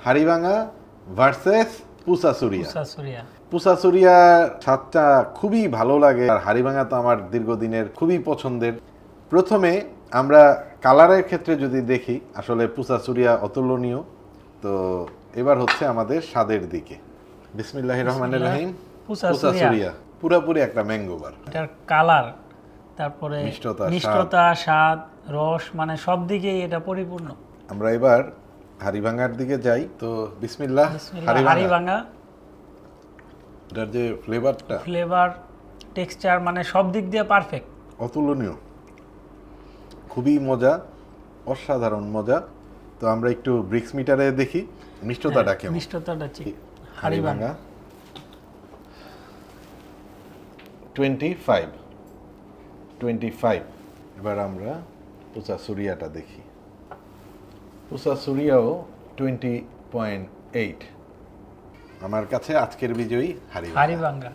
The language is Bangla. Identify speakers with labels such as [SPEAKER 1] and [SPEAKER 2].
[SPEAKER 1] হাড়িভাঙা ভার্সেস পুসাসুরিয়া।
[SPEAKER 2] পুসাসুরিয়া।
[SPEAKER 1] পুসাসুরিয়ার স্বাদটা খুবই ভালো লাগে, আর হাড়িভাঙা তো আমার দীর্ঘদিনের খুবই পছন্দের। প্রথমে আমরা কালারের ক্ষেত্রে যদি দেখি, আসলে পুসাসুরিয়া অতুলনীয়। তো এবার হচ্ছে আমাদের স্বাদের দিকে। বিসমিল্লাহির রহমানির রহিম। পুসাসুরিয়া পুরোপুরি একটা ম্যাঙ্গো বার।
[SPEAKER 2] এটার কালার, তারপরে মিষ্টতা, স্বাদ, রস, মানে সব দিকেই এটা পরিপূর্ণ।
[SPEAKER 1] আমরা এবার হাড়িভাঙার দিকে যাই। তো বিসমিল্লাহ।
[SPEAKER 2] হাড়িভাঙা
[SPEAKER 1] এটার যে
[SPEAKER 2] ফ্লেভার, টেক্সচার, মানে সব দিক দিয়ে পারফেক্ট,
[SPEAKER 1] অতুলনীয়, খুবই মজা, অসাধারণ মজা। তো আমরা একটু ব্রিক্স মিটারে দেখি মিষ্টতাটা কেমন।
[SPEAKER 2] মিষ্টতাটা ঠিক।
[SPEAKER 1] হাড়িভাঙা 25। এবার আমরা পুসাসুরিয়াটা দেখি। পুসাসুরিয়াও 20.8। আমার কাছে আজকের বিজয়ী হাড়িভাঙা।